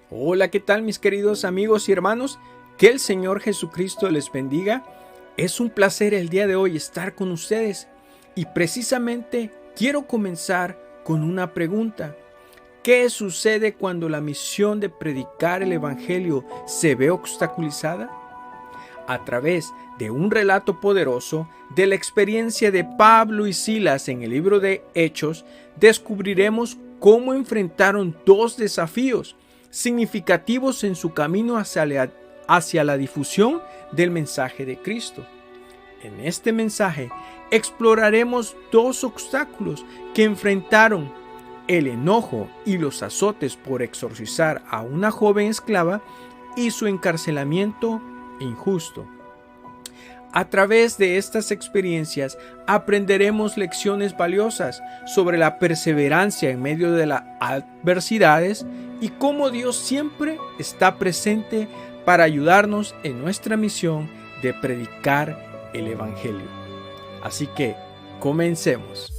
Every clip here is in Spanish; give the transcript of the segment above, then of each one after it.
Hola, ¿qué tal mis queridos amigos y hermanos? Que el Señor Jesucristo les bendiga. Es un placer el día de hoy estar con ustedes y precisamente quiero comenzar con una pregunta. ¿Qué sucede cuando la misión de predicar el Evangelio se ve obstaculizada? A través de un relato poderoso de la experiencia de Pablo y Silas en el libro de Hechos, descubriremos cómo enfrentaron dos desafíos significativos en su camino hacia la difusión del mensaje de Cristo. En este mensaje exploraremos dos obstáculos que enfrentaron: el enojo y los azotes por exorcizar a una joven esclava y su encarcelamiento injusto. A través de estas experiencias aprenderemos lecciones valiosas sobre la perseverancia en medio de las adversidades y cómo Dios siempre está presente para ayudarnos en nuestra misión de predicar el Evangelio. Así que comencemos.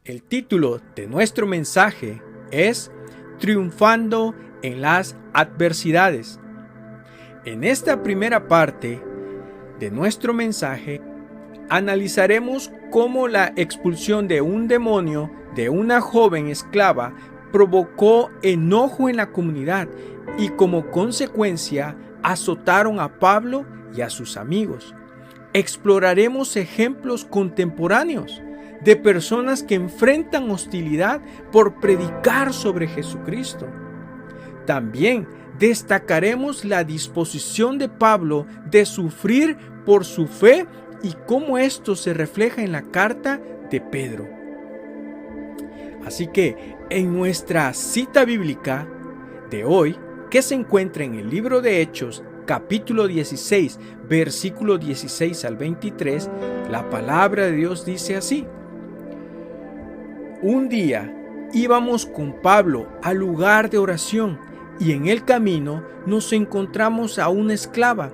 El título de nuestro mensaje es Triunfando en las adversidades. En esta primera parte de nuestro mensaje analizaremos cómo la expulsión de un demonio de una joven esclava provocó enojo en la comunidad y como consecuencia azotaron a Pablo y a sus amigos. Exploraremos ejemplos contemporáneos de personas que enfrentan hostilidad por predicar sobre Jesucristo. También destacaremos la disposición de Pablo de sufrir por su fe y cómo esto se refleja en la carta de Pedro. Así que en nuestra cita bíblica de hoy, que se encuentra en el libro de Hechos, capítulo 16, versículo 16 al 23, la palabra de Dios dice así: Un día íbamos con Pablo al lugar de oración y en el camino nos encontramos a una esclava.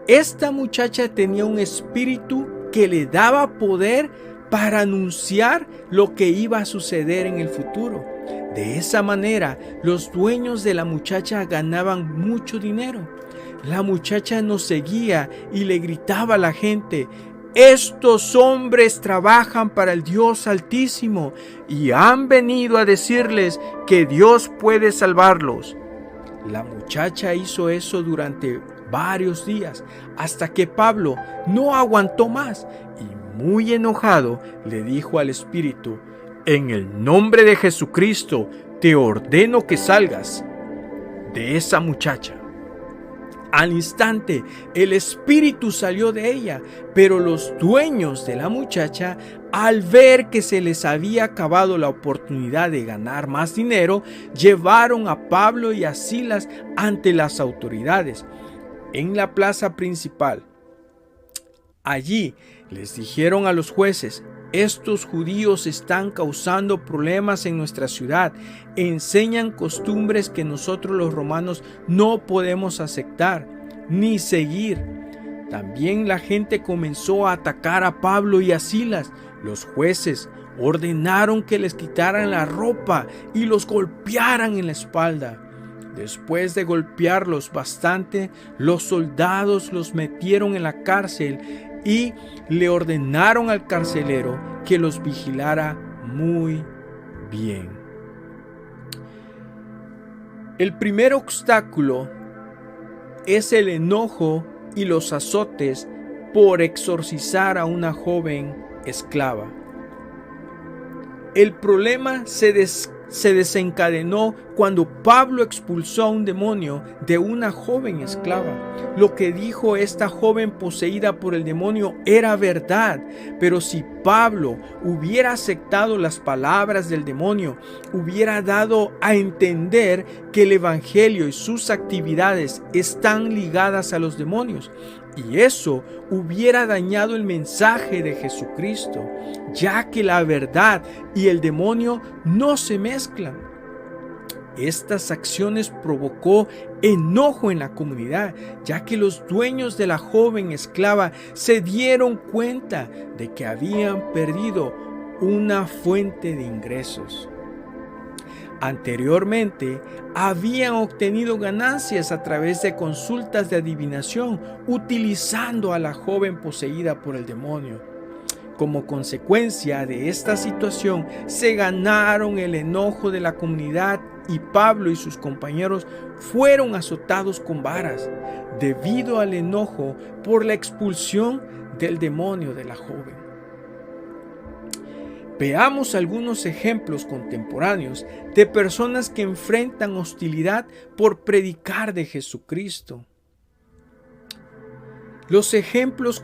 Esta muchacha tenía un espíritu que le daba poder para anunciar lo que iba a suceder en el futuro. De esa manera, los dueños de la muchacha ganaban mucho dinero. La muchacha nos seguía y le gritaba a la gente: estos hombres trabajan para el Dios Altísimo y han venido a decirles que Dios puede salvarlos. La muchacha hizo eso durante varios días hasta que Pablo no aguantó más y muy enojado le dijo al espíritu: en el nombre de Jesucristo te ordeno que salgas de esa muchacha. Al instante, el espíritu salió de ella, pero los dueños de la muchacha, al ver que se les había acabado la oportunidad de ganar más dinero, llevaron a Pablo y a Silas ante las autoridades en la plaza principal. Allí les dijeron a los jueces: estos judíos están causando problemas en nuestra ciudad, enseñan costumbres que nosotros los romanos no podemos aceptar ni seguir. También la gente comenzó a atacar a Pablo y a Silas. Los jueces ordenaron que les quitaran la ropa y los golpearan en la espalda. Después de golpearlos bastante, los soldados los metieron en la cárcel y le ordenaron al carcelero que los vigilara muy bien. El primer obstáculo es el enojo y los azotes por exorcizar a una joven esclava. El problema se desencadenó cuando Pablo expulsó a un demonio de una joven esclava. Lo que dijo esta joven poseída por el demonio era verdad, pero si Pablo hubiera aceptado las palabras del demonio, hubiera dado a entender que el evangelio y sus actividades están ligadas a los demonios. Y eso hubiera dañado el mensaje de Jesucristo, ya que la verdad y el demonio no se mezclan. Estas acciones provocó enojo en la comunidad, ya que los dueños de la joven esclava se dieron cuenta de que habían perdido una fuente de ingresos. Anteriormente, habían obtenido ganancias a través de consultas de adivinación, utilizando a la joven poseída por el demonio. Como consecuencia de esta situación, se ganaron el enojo de la comunidad y Pablo y sus compañeros fueron azotados con varas, debido al enojo por la expulsión del demonio de la joven. Veamos algunos ejemplos contemporáneos de personas que enfrentan hostilidad por predicar de Jesucristo. Los ejemplos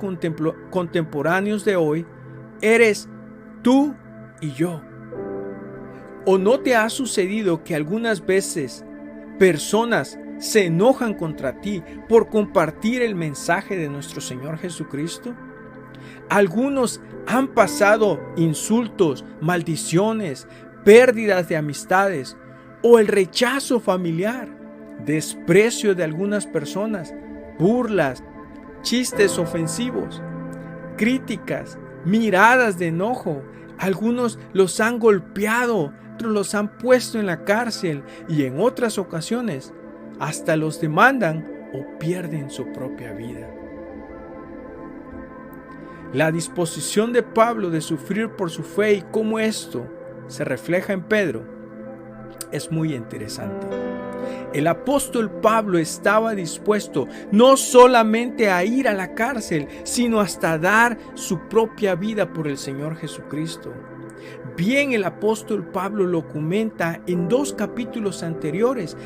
contemporáneos de hoy eres tú y yo. ¿O no te ha sucedido que algunas veces personas se enojan contra ti por compartir el mensaje de nuestro Señor Jesucristo? Algunos han pasado insultos, maldiciones, pérdidas de amistades o el rechazo familiar, desprecio de algunas personas, burlas, chistes ofensivos, críticas, miradas de enojo. Algunos los han golpeado, otros los han puesto en la cárcel y en otras ocasiones hasta los demandan o pierden su propia vida. La disposición de Pablo de sufrir por su fe y cómo esto se refleja en Pedro es muy interesante. El apóstol Pablo estaba dispuesto no solamente a ir a la cárcel, sino hasta dar su propia vida por el Señor Jesucristo. Bien, el apóstol Pablo lo comenta en 2 capítulos anteriores,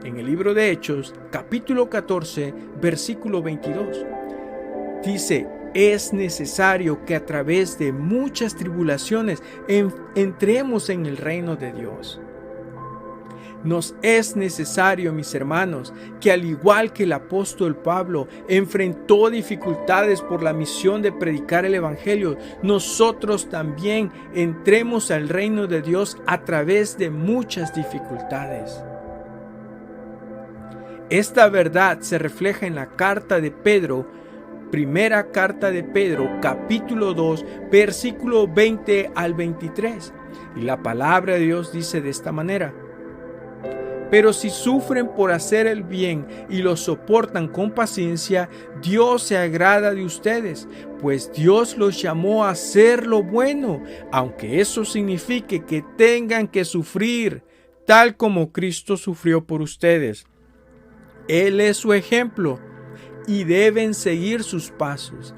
en el libro de Hechos, capítulo 14, versículo 22. Dice: es necesario que a través de muchas tribulaciones entremos en el reino de Dios. Nos es necesario, mis hermanos, que al igual que el apóstol Pablo enfrentó dificultades por la misión de predicar el evangelio, nosotros también entremos al reino de Dios a través de muchas dificultades. Esta verdad se refleja en la carta de Pedro, primera carta de Pedro, capítulo 2, versículo 20 al 23. Y la palabra de Dios dice de esta manera: pero si sufren por hacer el bien y lo soportan con paciencia, Dios se agrada de ustedes, pues Dios los llamó a hacer lo bueno, aunque eso signifique que tengan que sufrir, tal como Cristo sufrió por ustedes. Él es su ejemplo y deben seguir sus pasos.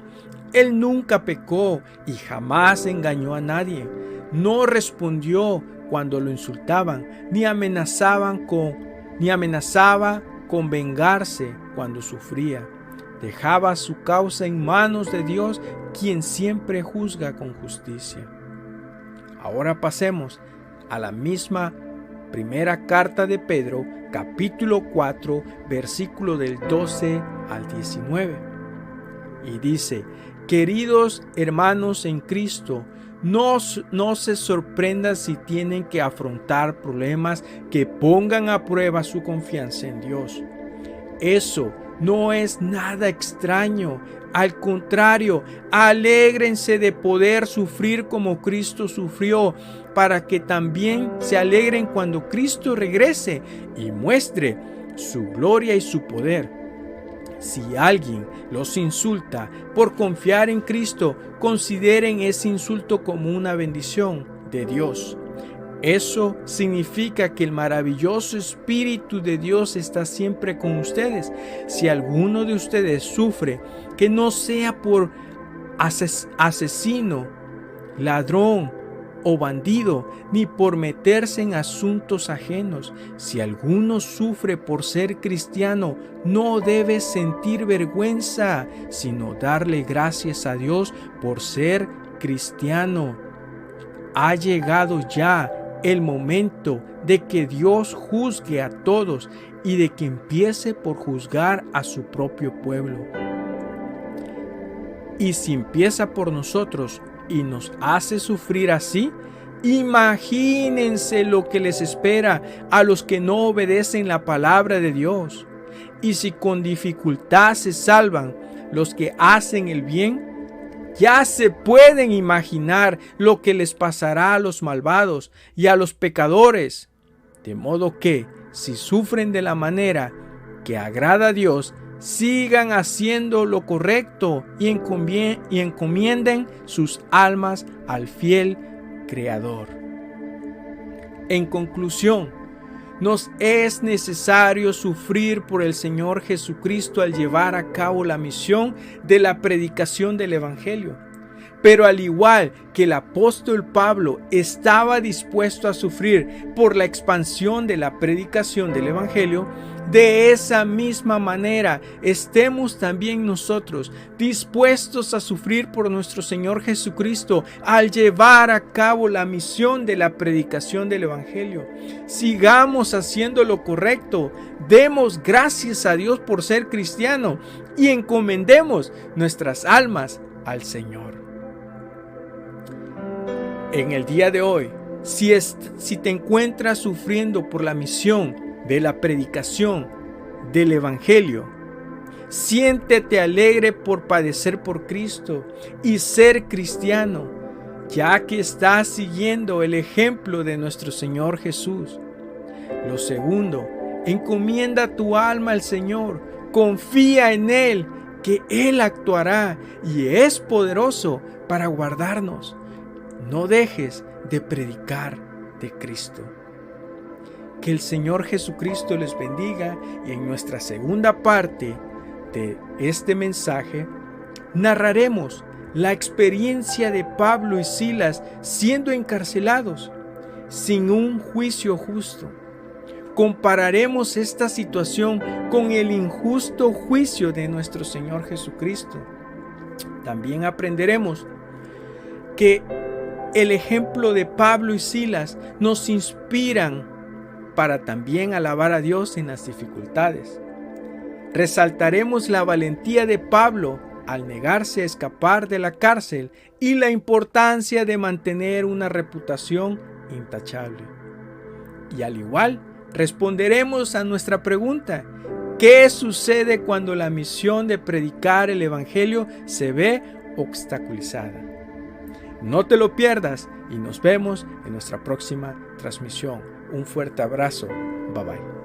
Él nunca pecó y jamás engañó a nadie. No respondió cuando lo insultaban, ni amenazaba con vengarse cuando sufría. Dejaba su causa en manos de Dios, quien siempre juzga con justicia. Ahora pasemos a la misma primera carta de Pedro, capítulo 4, versículo del 12 al 19. Y dice: queridos hermanos en Cristo, no se sorprendan si tienen que afrontar problemas que pongan a prueba su confianza en Dios. Eso no es nada extraño. Al contrario, alégrense de poder sufrir como Cristo sufrió, para que también se alegren cuando Cristo regrese y muestre su gloria y su poder. Si alguien los insulta por confiar en Cristo, consideren ese insulto como una bendición de Dios. Eso significa que el maravilloso Espíritu de Dios está siempre con ustedes. Si alguno de ustedes sufre, que no sea por asesino, ladrón o bandido, ni por meterse en asuntos ajenos. Si alguno sufre por ser cristiano, no debe sentir vergüenza, sino darle gracias a Dios por ser cristiano. Ha llegado ya el momento de que Dios juzgue a todos y de que empiece por juzgar a su propio pueblo. Y si empieza por nosotros y nos hace sufrir así, Imagínense lo que les espera a los que no obedecen la palabra de Dios. Y si con dificultad se salvan los que hacen el bien, ya se pueden imaginar lo que les pasará a los malvados y a los pecadores. De modo que, si sufren de la manera que agrada a Dios, sigan haciendo lo correcto y encomienden sus almas al fiel Creador. En conclusión, nos es necesario sufrir por el Señor Jesucristo al llevar a cabo la misión de la predicación del Evangelio. Pero al igual que el apóstol Pablo estaba dispuesto a sufrir por la expansión de la predicación del Evangelio, de esa misma manera estemos también nosotros dispuestos a sufrir por nuestro Señor Jesucristo al llevar a cabo la misión de la predicación del Evangelio. Sigamos haciendo lo correcto, demos gracias a Dios por ser cristiano y encomendemos nuestras almas al Señor. En el día de hoy, si te encuentras sufriendo por la misión de la predicación del Evangelio, siéntete alegre por padecer por Cristo y ser cristiano, ya que estás siguiendo el ejemplo de nuestro Señor Jesús. Lo segundo, encomienda tu alma al Señor, confía en Él, que Él actuará y es poderoso para guardarnos. No dejes de predicar de Cristo. Que el Señor Jesucristo les bendiga, y en nuestra segunda parte de este mensaje narraremos la experiencia de Pablo y Silas siendo encarcelados sin un juicio justo. Compararemos esta situación con el injusto juicio de nuestro Señor Jesucristo. También aprenderemos que el ejemplo de Pablo y Silas nos inspiran para también alabar a Dios en las dificultades. Resaltaremos la valentía de Pablo al negarse a escapar de la cárcel y la importancia de mantener una reputación intachable. Y al igual, responderemos a nuestra pregunta: ¿qué sucede cuando la misión de predicar el Evangelio se ve obstaculizada? No te lo pierdas y nos vemos en nuestra próxima transmisión. Un fuerte abrazo. Bye bye.